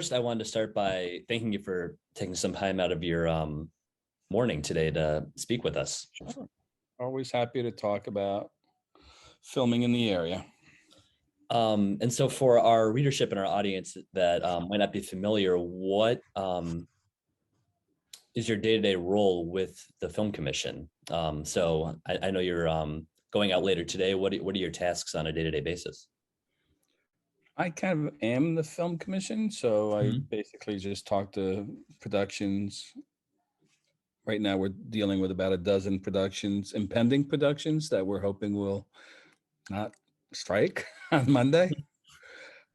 First, I wanted to start by thanking you for taking some time out of your morning today to speak with us. Sure. Always happy to talk about filming in the area. And so for our readership and our audience that might not be familiar, what is your day-to-day role with the Film Commission? So I know you're going out later today. What are your tasks on a day-to-day basis? I kind of am the film commission, so I Mhm. basically just talk to productions. Right now, we're dealing with about a dozen productions, impending productions that we're hoping will not strike on Monday.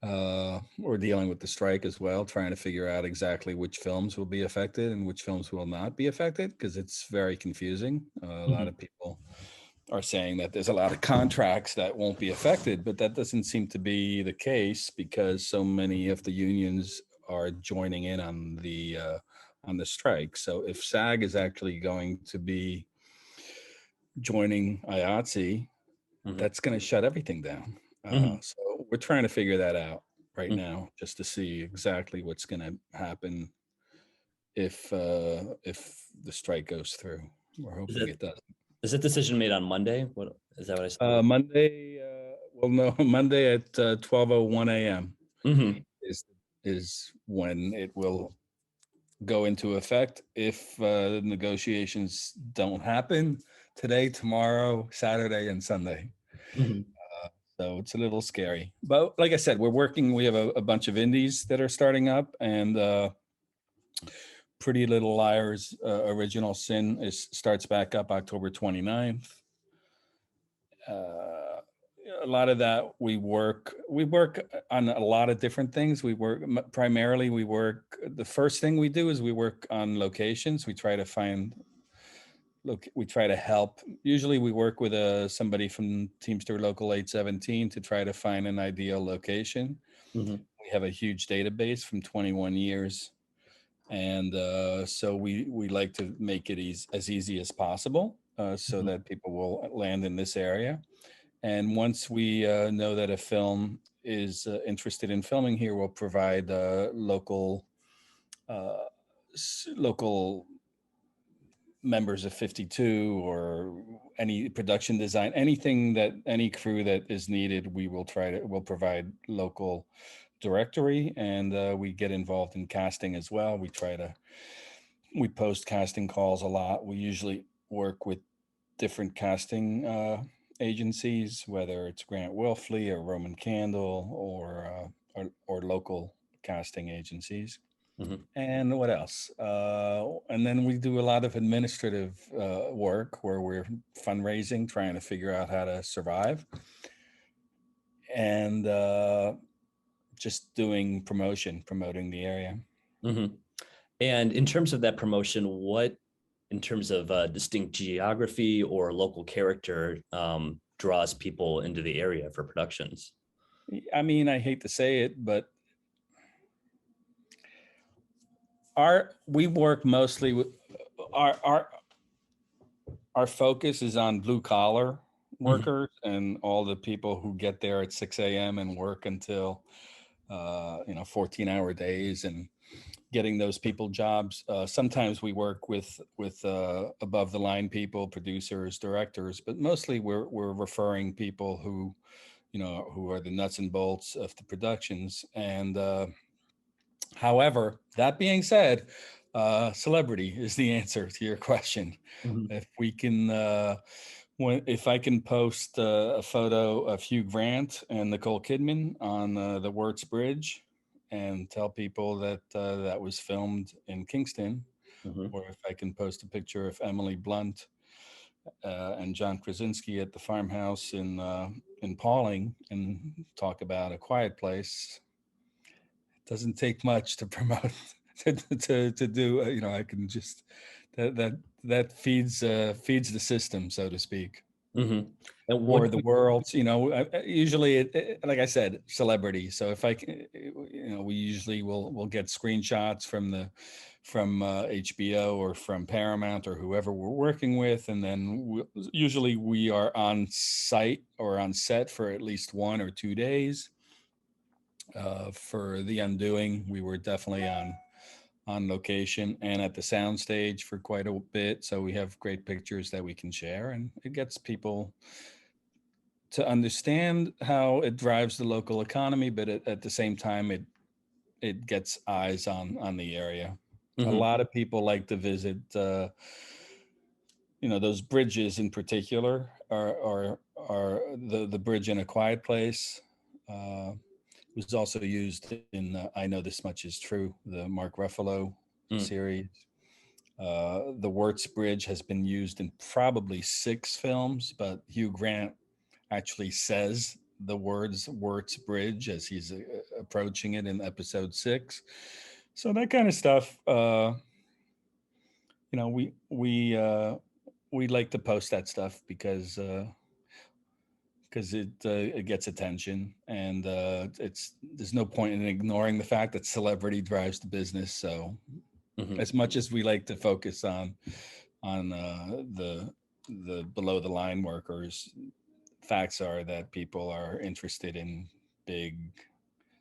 We're dealing with the strike as well, trying to figure out exactly which films will be affected and which films will not be affected, because it's very confusing. A lot Mhm. of people are saying that there's a lot of contracts that won't be affected, but that doesn't seem to be the case because so many of the unions are joining in on the strike. So if SAG is actually going to be joining IATSE, Mhm. that's going to shut everything down. Mhm. So we're trying to figure that out right Mhm. now, just to see exactly what's going to happen if the strike goes through. We're Is hoping it it does. is that decision made on Monday? What is that? What I said? Monday, well, no, Monday at 12:01 a.m. Mm-hmm. is is when it will go into effect if negotiations don't happen today, tomorrow, Saturday, and Sunday. Mm-hmm. So it's a little scary. But like I said, we're working. We have a bunch of indies that are starting up, and Pretty Little Liars Original Sin starts back up October 29th. Uh, a lot of that we work on a lot of different things. Primarily we work, the first thing we do is we work on locations. We try to help. Usually we work with somebody from Teamster Local 817 to try to find an ideal location. Mm-hmm. We have a huge database from 21 years, and so we like to make it as easy as possible, so Mm-hmm. that people will land in this area. And once we know that a film is interested in filming here, we'll provide uh, local members of 52 or any production design, anything that any crew that is needed. We'll provide local directory, and we get involved in casting as well. We post casting calls a lot. We usually work with different casting agencies, whether it's Grant Wilfley or Roman Candle or local casting agencies. Mm-hmm. And what else? And then we do a lot of administrative work where we're fundraising, trying to figure out how to survive, and just doing promoting the area. Mm-hmm. And in terms of that promotion, what, in terms of distinct geography or local character, draws people into the area for productions? I mean, I hate to say it, but we work mostly with our our our focus is on blue collar Mm-hmm. workers and all the people who get there at 6 a.m. and work until 14-hour days and getting those people jobs. Sometimes we work with above the line people, producers, directors, but mostly we're referring people who are the nuts and bolts of the productions. And however, that being said, celebrity is the answer to your question. Mm-hmm. If we can, if I can post a photo of Hugh Grant and Nicole Kidman on the Wirtz Bridge and tell people that that was filmed in Kingston, Mm-hmm. or if I can post a picture of Emily Blunt and John Krasinski at the farmhouse in Pauling and talk about A Quiet Place, doesn't take much to promote to do. I can just that feeds the system, so to speak, Mm-hmm. And what? or the world. Usually, like I said, celebrity. So if I can, we usually will get screenshots from HBO or from Paramount or whoever we're working with, and then usually we are on site or on set for at least 1 or 2 days. For The Undoing, we were definitely on location and at the soundstage for quite a bit. So we have great pictures that we can share, and it gets people to understand how it drives the local economy, but at the same time, it gets eyes on the area. A Hmm. lot of people like to visit, those bridges in particular are the bridge in A Quiet Place. Was also used in I Know This Much Is True, the Mark Ruffalo Mm. series. The Wirtz Bridge has been used in probably 6 films, but Hugh Grant actually says the words Wirtz Bridge as he's approaching it in episode 6. So that kind of stuff, you know, we like to post that stuff because it gets attention, and it's there's no point in ignoring the fact that celebrity drives the business. So Hmm. as much as we like to focus on the below the line workers, facts are that people are interested in big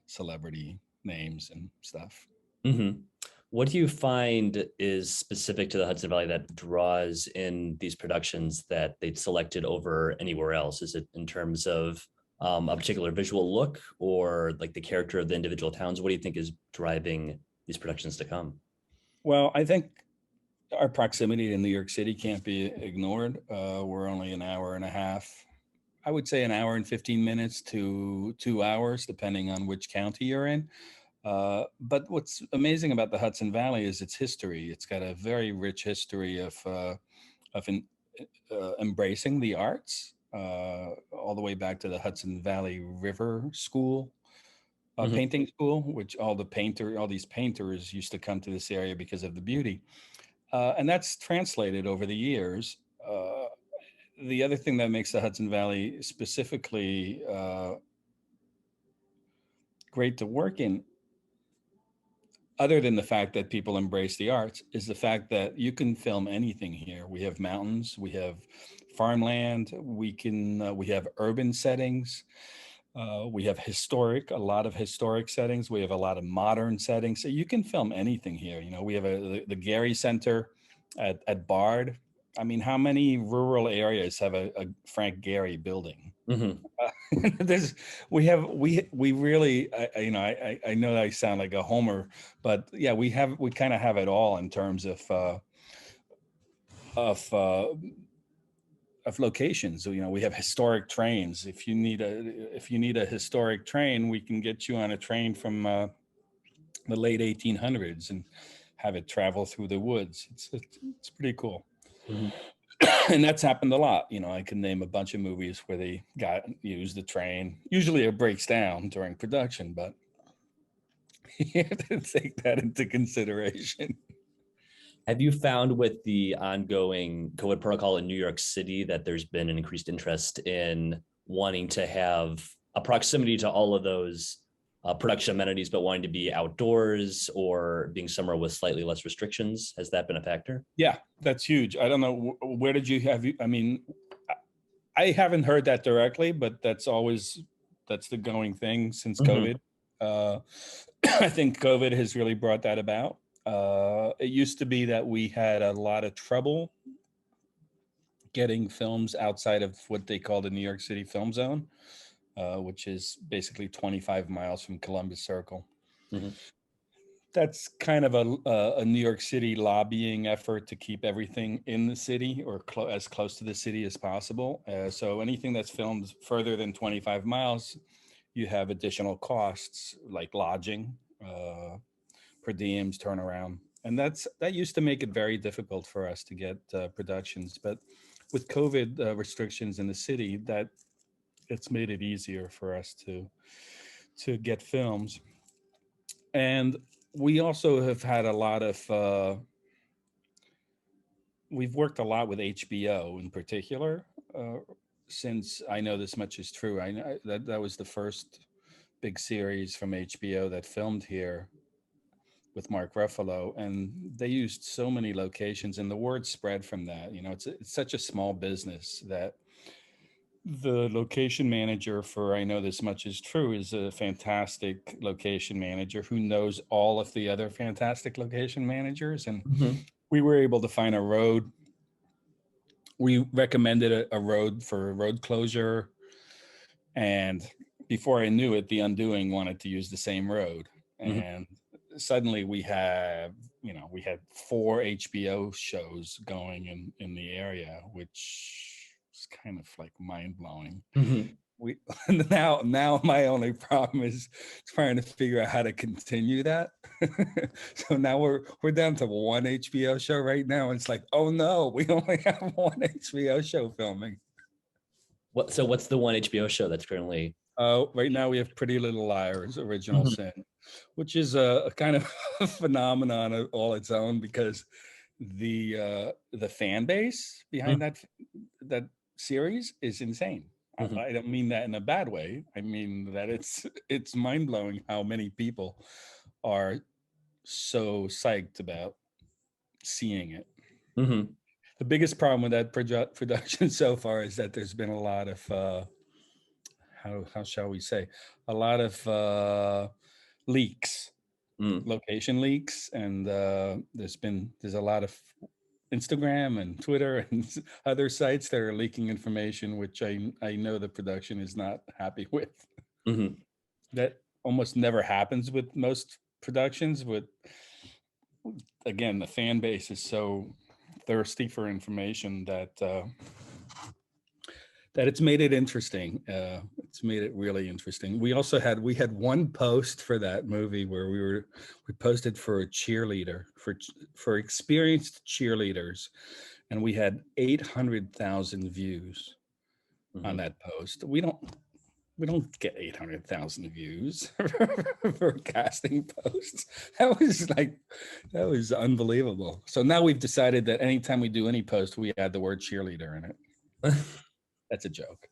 celebrity names and stuff. Hmm. What do you find is specific to the Hudson Valley that draws in these productions that they've selected over anywhere else? Is it in terms of a particular visual look or like the character of the individual towns? What do you think is driving these productions to come? Well, I think our proximity to New York City can't be ignored. We're only an hour and a half, I would say an hour and 15 minutes to 2 hours, depending on which county you're in. But what's amazing about the Hudson Valley is its history. It's got a very rich history of embracing the arts, all the way back to the Hudson Valley River School, Hmm. painting school, which all these painters used to come to this area because of the beauty, and that's translated over the years. The other thing that makes the Hudson Valley specifically great to work in, other than the fact that people embrace the arts, is the fact that you can film anything here. We have mountains, we have farmland, we have urban settings, we have a lot of historic settings. We have a lot of modern settings. So you can film anything here. We have the Gary Center at Bard. I mean, how many rural areas have a Frank Gehry building? Hmm. There's we really I know that I sound like a homer, but yeah, we kind of have it all in terms of uh, of locations. So, we have historic trains. If you need a historic train, we can get you on a train from the late 1800s and have it travel through the woods. It's pretty cool. Hmm. And that's happened a lot. I can name a bunch of movies where they used the train. Usually it breaks down during production, but you have to take that into consideration. Have you found with the ongoing COVID protocol in New York City that there's been an increased interest in wanting to have a proximity to all of those production amenities, but wanting to be outdoors or being somewhere with slightly less restrictions? Has that been a factor? Yeah, that's huge. I don't know where did you have you. I mean, I haven't heard that directly, but that's the going thing since Hmm. COVID. Uh, I think COVID has really brought that about. It used to be that we had a lot of trouble getting films outside of what they call the New York City Film Zone, which is basically 25 miles from Columbus Circle. Hmm. That's kind of a New York City lobbying effort to keep everything in the city or as close to the city as possible. So anything that's filmed further than 25 miles, you have additional costs like lodging, per diems, turnaround, and that used to make it very difficult for us to get productions. But with COVID restrictions in the city, that it's made it easier for us to get films. And we also have had a lot of we've worked a lot with HBO in particular, uh, since I Know This Much Is True. I know that was the first big series from HBO that filmed here with Mark Ruffalo, and they used so many locations, and the word spread from that. It's such a small business that The location manager for I Know This Much Is True is a fantastic location manager who knows all of the other fantastic location managers. And Mhm. we were able to find a road. We recommended a road for road closure. And before I knew it, The Undoing wanted to use the same road. Mhm. And suddenly we had 4 HBO shows going in the area, which is kind of like mind blowing. Mhm. We now my only problem is trying to figure out how to continue that. So now we're down to 1 HBO show right now. And it's like, oh no, we only have 1 HBO show filming. So what's the one HBO show that's currently? Right now we have Pretty Little Liars, Original Mhm. Sin, which is a kind of a phenomenon of all its own, because the fan base behind that series is insane. Mhm. I don't mean that in a bad way. I mean that it's mind blowing how many people are so psyched about seeing it. Mhm. The biggest problem with that production so far is that there's been a lot of how shall we say, a lot of leaks, Mhm. location leaks, and there's a lot of Instagram and Twitter and other sites that are leaking information, which I know the production is not happy with. Mhm. That almost never happens with most productions, but again, the fan base is so thirsty for information that it's made it interesting. It's made it really interesting. We had one post for that movie where we posted for a cheerleader for experienced cheerleaders, and we had 800,000 views on Mhm. that post. We don't get 800,000 views for casting posts. That was unbelievable. So now we've decided that anytime we do any post, we add the word cheerleader in it. That's a joke.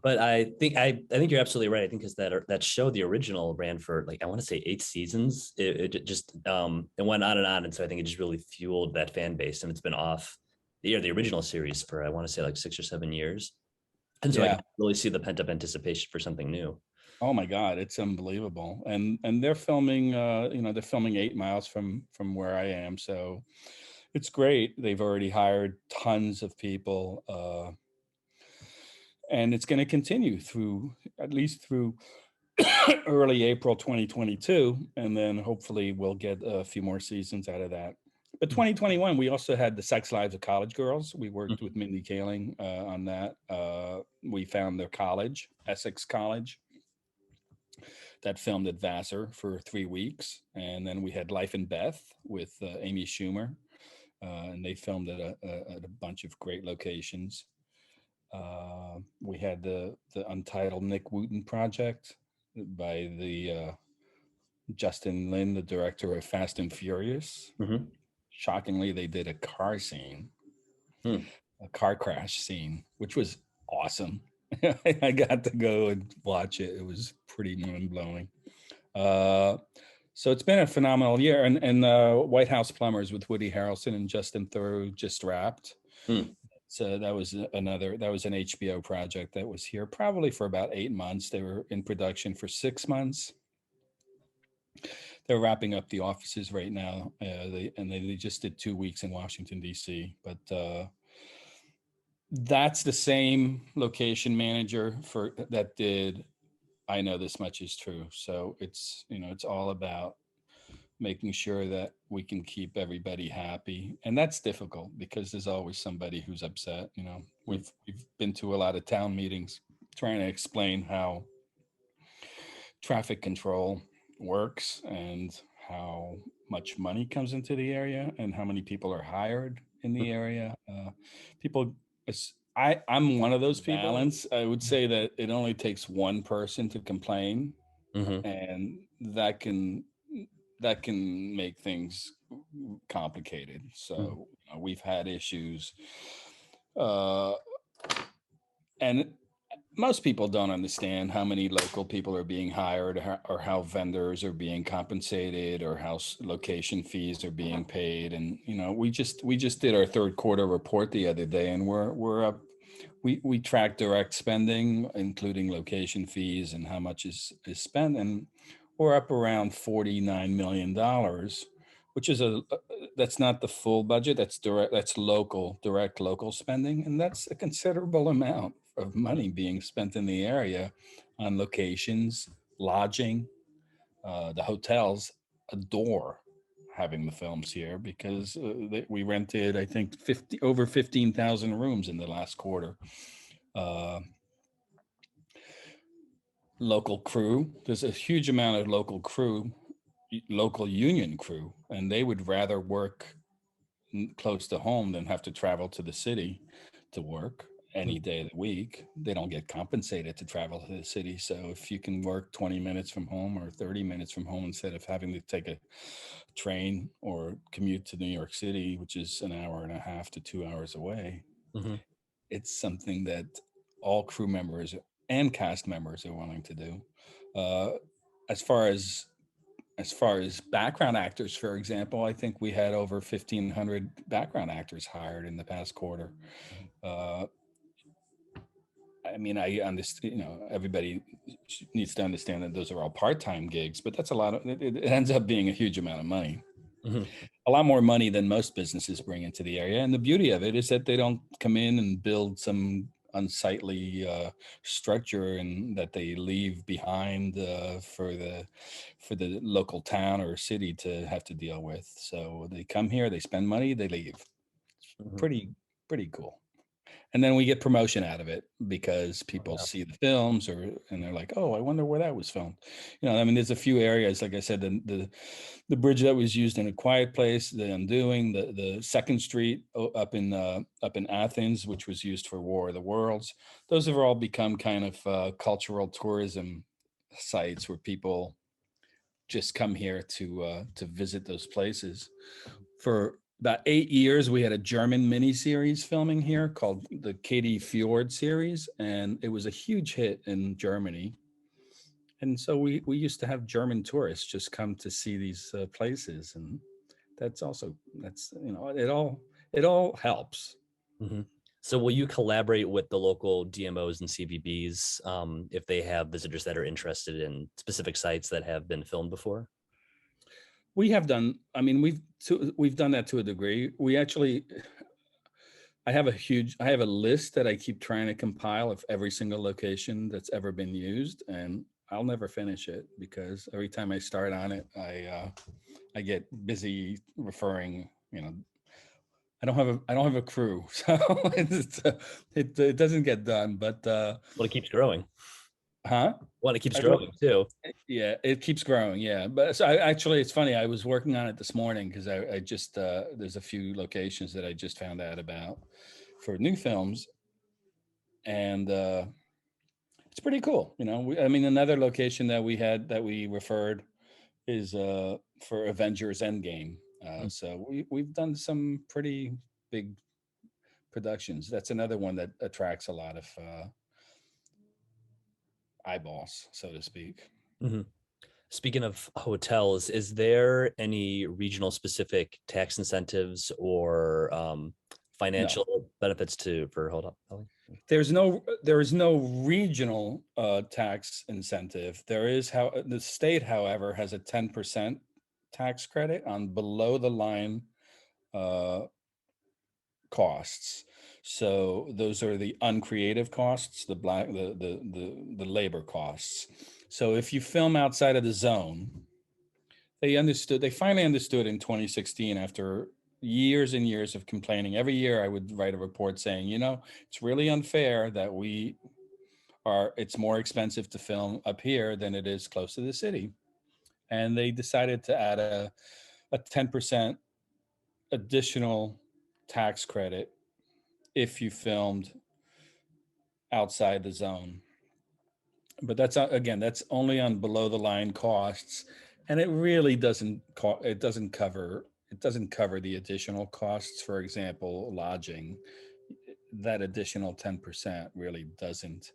But I think you're absolutely right. I think because that show, the original, ran for like I want to say 8 seasons. It just it went on, and so I think it just really fueled that fan base, and it's been off the original series for I want to say like 6 or 7 years, and so I Yeah. can really see the pent up anticipation for something new. Oh my God, it's unbelievable. And they're filming they're filming 8 miles from where I am. So it's great. They've already hired tons of people. And it's going to continue through at least through early April 2022. And then hopefully we'll get a few more seasons out of that. But 2021, we also had The Sex Lives of College Girls. We worked with Mindy Kaling on that. We found their college, Essex College, that filmed at Vassar for 3 weeks. And then we had Life and Beth with Amy Schumer. And they filmed at a bunch of great locations. We had the Untitled Nick Wooten project by the Justin Lin, the director of Fast and Furious. Mhm. Shockingly, they did a car scene, Mhm. a car crash scene, which was awesome. I got to go and watch it. It was pretty mind blowing. Uh, so it's been a phenomenal year. And White House Plumbers with Woody Harrelson and Justin Theroux just wrapped. Mhm. So that was an HBO project that was here probably for about 8 months. They were in production for 6 months. They're wrapping up the offices right now. They just did 2 weeks in Washington, D.C. But that's the same location manager for that did I Know This Much Is True. So it's all about making sure that we can keep everybody happy, and that's difficult because there's always somebody who's upset. We've been to a lot of town meetings trying to explain how traffic control works and how much money comes into the area and how many people are hired in the area. People, I'm one of those people. Balance. I would say that it only takes one person to complain, Mhm. and that can make things complicated. Mhm. So we've had issues, uh, and most people don't understand how many local people are being hired, or how vendors are being compensated, or how location fees are being paid. And we just did our third quarter report the other day, and we're up. we track direct spending, including location fees and how much is spent, and we're up around $49 million, which is that's not the full budget. That's direct, direct local spending, and that's a considerable amount of money being spent in the area on locations, lodging. The hotels adore having the films here because we rented, I think, over 15,000 rooms in the last quarter. Local crew, there's a huge amount of local crew, local union crew, and they would rather work close to home than have to travel to the city to work any day of the week. They don't get compensated to travel to the city. So if you can work 20 minutes from home or 30 minutes from home instead of having to take a train or commute to New York City, which is an hour and a half to 2 hours away, it's something that all crew members and cast members are willing to do. As far as background actors, for example, I think we had over 1,500 background actors hired in the past quarter. I mean, I understand, everybody needs to understand that those are all part-time gigs, but that's a lot of, it ends up being a huge amount of money. A lot more money than most businesses bring into the area. And the beauty of it is that they don't come in and build some unsightly structure and that they leave behind for the local town or city to have to deal with. So they come here, they spend money, they leave. It's pretty cool. And then we get promotion out of it because people see the films and they're like, oh, I wonder where that was filmed. I mean, there's a few areas, like I said, the bridge that was used in A Quiet Place, the Undoing, the Second Street up in Athens, which was used for War of the Worlds. Those have all become kind of cultural tourism sites where people just come here to visit those places. For about 8 years, we had a German miniseries filming here called the Katie Fjord series, and it was a huge hit in Germany. And so we used to have German tourists just come to see these places, and that's it all helps. So will you collaborate with the local DMOs and CVBs if they have visitors that are interested in specific sites that have been filmed before? We have done. I mean, we've done that to a degree. We actually, I have a list that I keep trying to compile of every single location that's ever been used, and I'll never finish it because every time I start on it, I get busy referring. I don't have a crew, so it doesn't get done. But Well, it keeps growing. Huh? Well, it keeps growing too. Yeah, it keeps growing. Yeah, but so it's funny. I was working on it this morning because I just there's a few locations that I just found out about for new films, and it's pretty cool. I mean, another location that we referred is for Avengers Endgame. So we've done some pretty big productions. That's another one that attracts a lot of eyeballs, so to speak. Speaking of hotels, is there any regional specific tax incentives or financial benefits for hotel? There is no regional tax incentive. There is the state, however, has a 10% tax credit on below the line costs. So those are the uncreative costs, the labor costs. So if you film outside of the zone, they finally understood in 2016 after years and years of complaining. Every year I would write a report saying, it's really unfair that it's more expensive to film up here than it is close to the city. And they decided to add a 10% additional tax credit if you filmed outside the zone. But that's only on below the line costs, and it really doesn't cover the additional costs. For example, lodging, that additional 10% really doesn't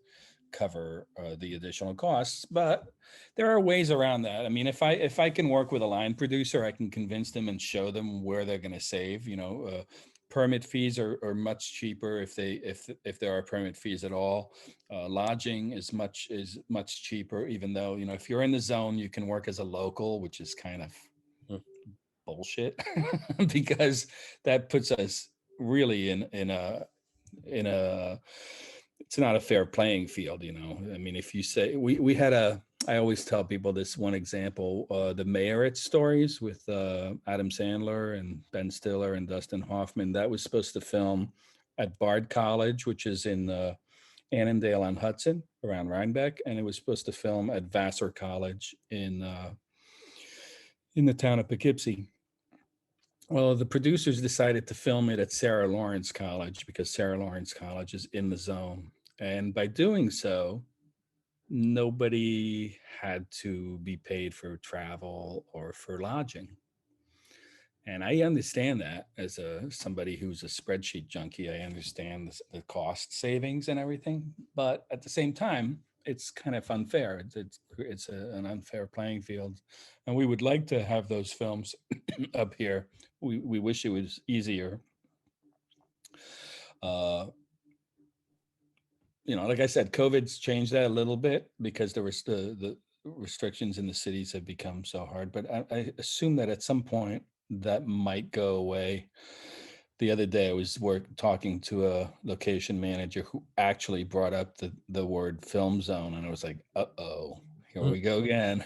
cover the additional costs, but there are ways around that. I mean, if I can work with a line producer, I can convince them and show them where they're going to save, permit fees are much cheaper if there are permit fees at all. Lodging is much cheaper, even though, if you're in the zone, you can work as a local, which is kind of Mm. bullshit because that puts us really in a it's not a fair playing field. I mean, if you say we had I always tell people this one example, the Mayoret stories with Adam Sandler and Ben Stiller and Dustin Hoffman. That was supposed to film at Bard College, which is in Annandale on Hudson, around Rhinebeck, and it was supposed to film at Vassar College in the town of Poughkeepsie. Well, the producers decided to film it at Sarah Lawrence College because Sarah Lawrence College is in the zone. And by doing so, nobody had to be paid for travel or for lodging. And I understand that as somebody who's a spreadsheet junkie. I understand the cost savings and everything. But at the same time, it's kind of unfair. It's an unfair playing field. And we would like to have those films up here. We wish it was easier. Like I said, COVID's changed that a little bit because there was the restrictions in the cities have become so hard. But I assume that at some point that might go away. The other day I was talking to a location manager who actually brought up the word film zone, and I was like, uh-oh, here we go again.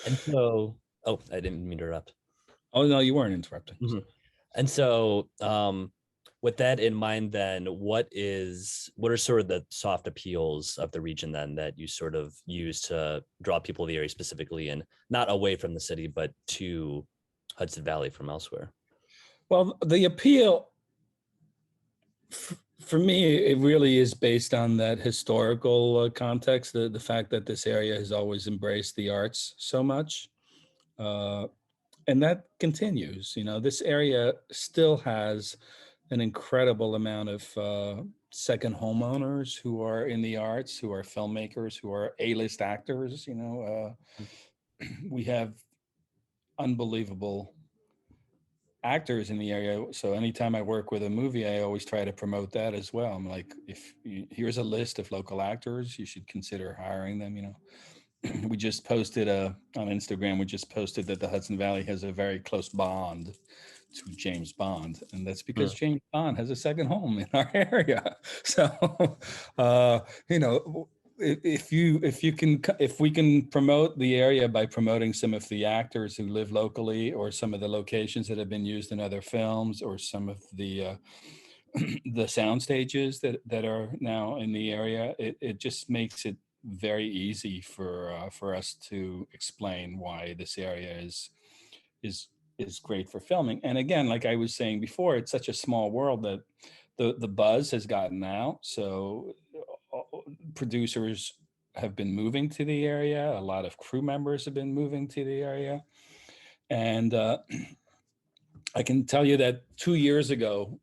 And so, oh, I didn't mean to interrupt. Oh, no, you weren't interrupting. Mm-hmm. And so, with that in mind, then what are sort of the soft appeals of the region then that you sort of use to draw people to the area specifically, and not away from the city, but to Hudson Valley from elsewhere? Well, the appeal for me, it really is based on that historical context, the fact that this area has always embraced the arts so much. And that continues. This area still has an incredible amount of second homeowners who are in the arts, who are filmmakers, who are A-list actors. We have unbelievable actors in the area. So anytime I work with a movie, I always try to promote that as well. I'm like, here's a list of local actors, you should consider hiring them. We just posted on Instagram, we just posted that the Hudson Valley has a very close bond to James Bond, and that's because James Bond has a second home in our area. So, if we can promote the area by promoting some of the actors who live locally, or some of the locations that have been used in other films, or some of the the sound stages that are now in the area, it just makes it very easy for us to explain why this area is great for filming. And again, like I was saying before, it's such a small world that the buzz has gotten out. So producers have been moving to the area. A lot of crew members have been moving to the area. And I can tell you that 2 years ago,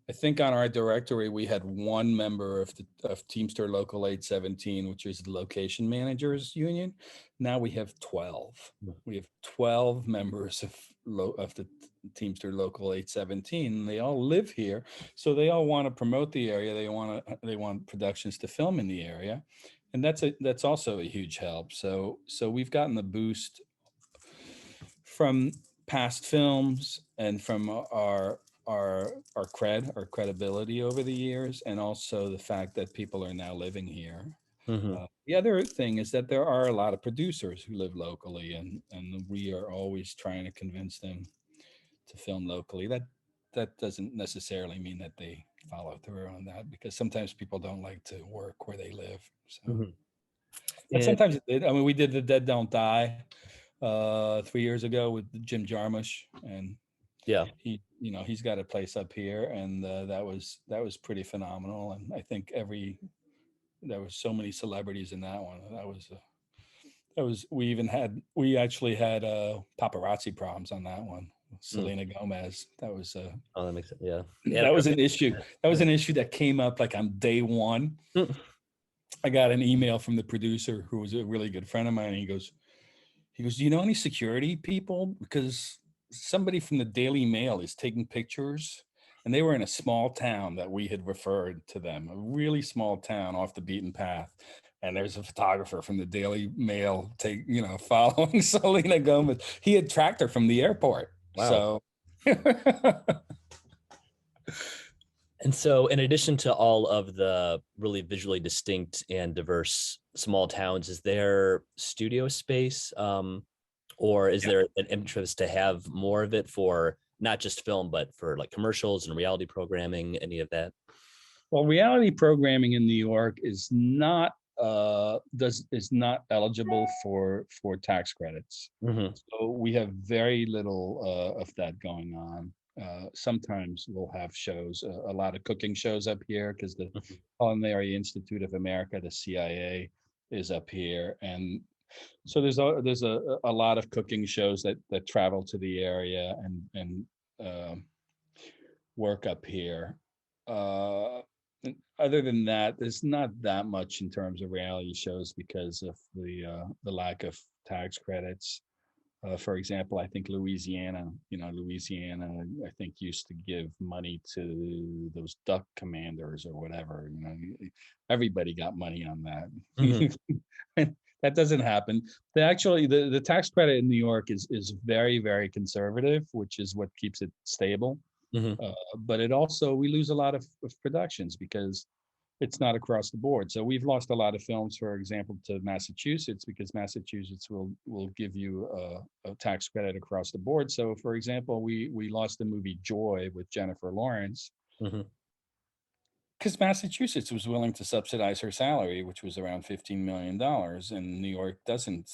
I think on our directory, we had one member of Teamster Local 817, which is the location managers union. Now we have 12. We have 12 members of the Teamster Local 817. They all live here, so they all want to promote the area. They want productions to film in the area, and that's also a huge help. So we've gotten the boost from past films and from our credibility over the years, and also the fact that people are now living here. The other thing is that there are a lot of producers who live locally, and we are always trying to convince them to film locally. That doesn't necessarily mean that they follow through on that, because sometimes people don't like to work where they live. So, but sometimes it did. I mean, we did The Dead Don't Die 3 years ago with Jim Jarmusch, and yeah, he's got a place up here, and that was pretty phenomenal. And I think there was so many celebrities in that one. We actually had paparazzi problems on that one. Selena Gomez. That was oh, that makes sense. Yeah, that was an issue. That was an issue that came up like on day one. I got an email from the producer, who was a really good friend of mine. And he goes, do you know any security people? Because somebody from the Daily Mail is taking pictures, and they were in a small town that we had referred to them, a really small town off the beaten path. And there's a photographer from the Daily Mail following Selena Gomez. He had tracked her from the airport. Wow. So And so, in addition to all of the really visually distinct and diverse small towns, is there studio space, or is yeah. there an interest to have more of it for not just film, but for like commercials and reality programming, any of that? Well, reality programming in New York is not is not eligible for tax credits. Mm-hmm. So we have very little of that going on. Sometimes we'll have shows, a lot of cooking shows up here because the Culinary Institute of America, the CIA, is up here, and so there's a lot of cooking shows that travel to the area and work up here. Uh, Other than that, there's not that much in terms of reality shows because of the lack of tax credits. For example, I think Louisiana, I think used to give money to those duck commanders or whatever. Everybody got money on that. Mm-hmm. That doesn't happen. The tax credit in New York is very, very conservative, which is what keeps it stable. Mm-hmm. But it also, we lose a lot of productions because it's not across the board. So we've lost a lot of films, for example, to Massachusetts because Massachusetts will give you a tax credit across the board. So, for example, we lost the movie Joy with Jennifer Lawrence Mm-hmm. because Massachusetts was willing to subsidize her salary, which was around $15 million, and New York doesn't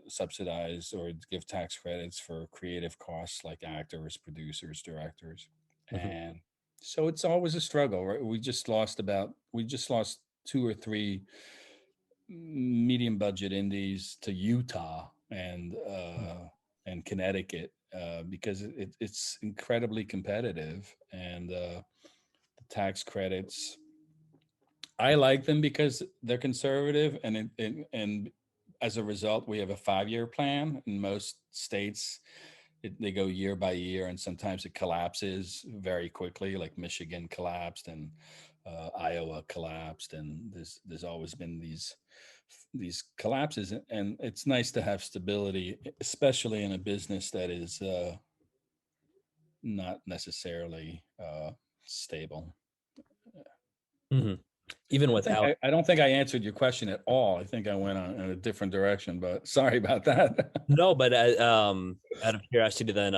subsidize or give tax credits for creative costs like actors, producers, directors, Mm-hmm. and so it's always a struggle, right? We just lost two or three medium budget indies to Utah and Connecticut because it's incredibly competitive, and the tax credits, I like them because they're conservative, and as a result, we have a 5-year plan. In most states, they go year by year, and sometimes it collapses very quickly, like Michigan collapsed and Iowa collapsed, and there's always been these collapses, and it's nice to have stability, especially in a business that is not necessarily stable. Mm-hmm. Even without, I don't think I answered your question at all. I think I went on in a different direction, but sorry about that. no, but out of curiosity, then,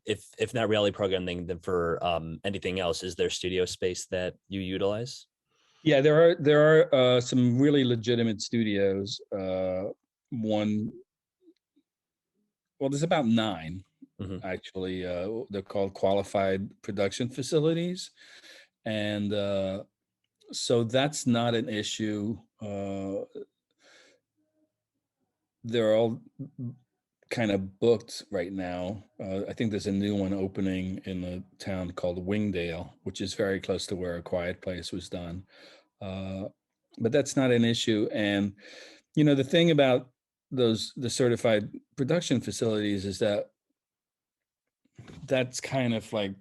if not reality programming, then for anything else, is there studio space that you utilize? Yeah, there are some really legitimate studios. One, well, there's about 9 Mm-hmm. actually. They're called qualified production facilities, and so that's not an issue. They're all kind of booked right now. I think there's a new one opening in a town called Wingdale, which is very close to where A Quiet Place was done. Uh, but that's not an issue. And the thing about the certified production facilities is that that's kind of like,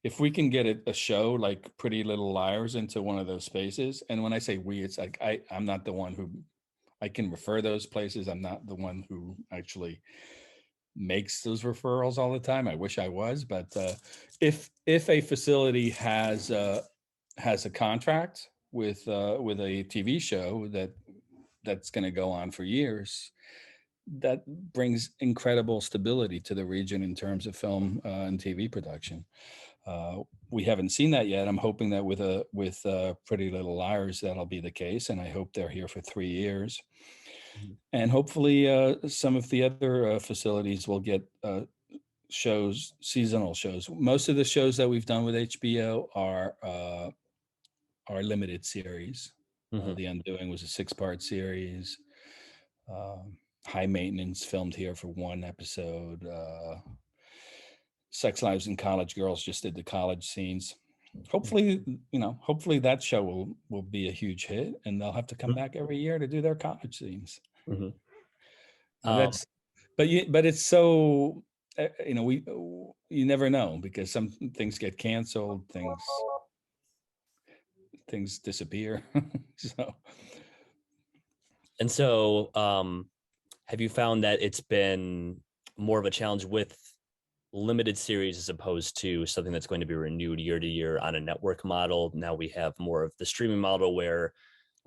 if we can get a show like Pretty Little Liars into one of those spaces, and when I say we, it's like I'm not the one who, I can refer those places. I'm not the one who actually makes those referrals all the time. I wish I was, but if a facility has a contract with a TV show that's going to go on for years, that brings incredible stability to the region in terms of film and TV production. We haven't seen that yet. I'm hoping that with Pretty Little Liars, that'll be the case, and I hope they're here for 3 years. And hopefully some of the other facilities will get shows, seasonal shows. Most of the shows that we've done with HBO are limited series. Mm-hmm. The Undoing was a 6-part series. High Maintenance filmed here for 1 episode. Sex Lives and College Girls just did the college scenes. Hopefully that show will be a huge hit, and they'll have to come back every year to do their college scenes. Mm-hmm. That's but it's so you never know, because some things get canceled, things disappear. So And so, have you found that it's been more of a challenge with limited series as opposed to something that's going to be renewed year to year on a network model? Now we have more of the streaming model where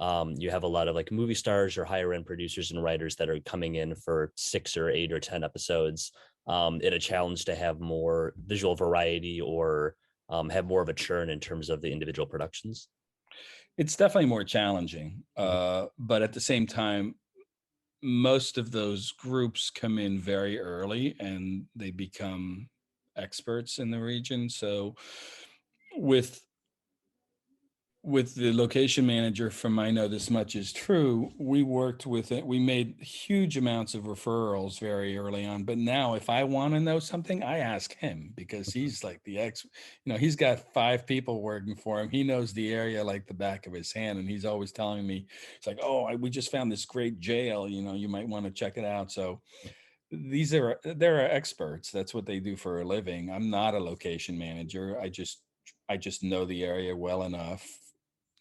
you have a lot of like movie stars or higher end producers and writers that are coming in for 6 or 8 or 10 episodes. It a challenge to have more visual variety or have more of a churn in terms of the individual productions. it's definitely more challenging. Mhm. But at the same time, most of those groups come in very early and they become experts in the region. So with with the location manager from I Know This Much Is True, we worked with it. We made huge amounts of referrals very early on. But now, if I want to know something, I ask him because he's like the he's got 5 people working for him. He knows the area like the back of his hand. And he's always telling me, it's like, oh, we just found this great jail. You might want to check it out. So they're experts. That's what they do for a living. I'm not a location manager. I just know the area well enough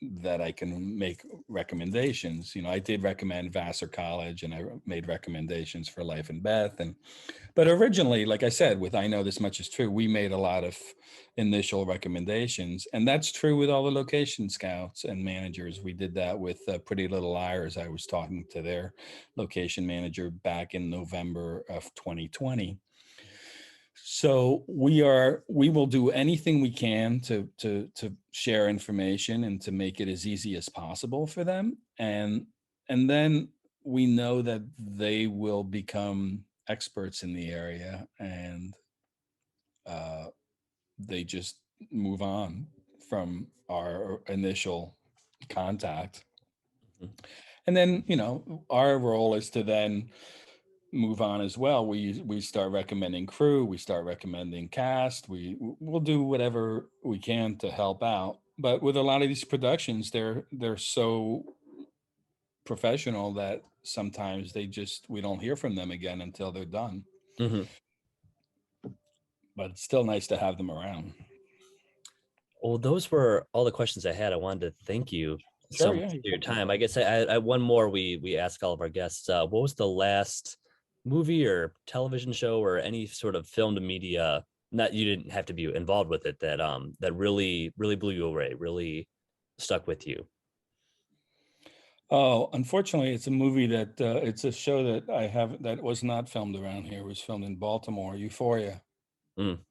that I can make recommendations. I did recommend Vassar College, and I made recommendations for Life and Beth. But originally, like I said, with I Know This Much Is True, we made a lot of initial recommendations, and that's true with all the location scouts and managers. We did that with Pretty Little Liars. I was talking to their location manager back in November of 2020. So we will do anything we can to share information and to make it as easy as possible for them. And then we know that they will become experts in the area, and uh, they just move on from our initial contact. Mhm. And then, our role is to then move on as well. We start recommending crew, we start recommending cast, we'll do whatever we can to help out. But with a lot of these productions, they're so professional that sometimes we don't hear from them again until they're done. Mhm. But it's still nice to have them around. Well, those were all the questions I had. I wanted to thank you so Sure, much yeah, for you're your welcome. time. I guess I one more we ask all of our guests. What was the last movie or television show or any sort of filmed media? Not you didn't have to be involved with it that really blew you away, really stuck with you. Oh, unfortunately, it's a show that I have that was not filmed around here. It was filmed in Baltimore. Euphoria. Mm,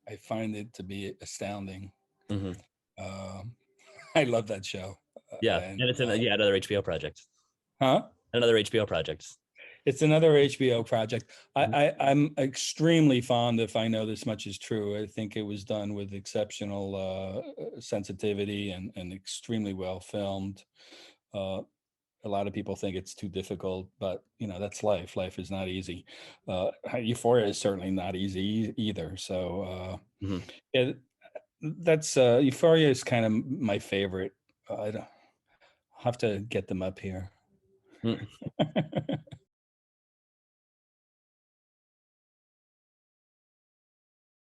I find it to be astounding. hmm. Um, I love that show. Yeah, And and it's another HBO project, huh? another HBO project. It's another HBO project. Mhm. I'm extremely fond of I Know This Much Is True. I think it was done with exceptional sensitivity and extremely well filmed. Uh, a lot of people think it's too difficult, but that's life. Life is not easy. Euphoria is certainly not easy either. So Mhm. it, that's Euphoria is kind of my favorite. I'll have to get them up here. Mm.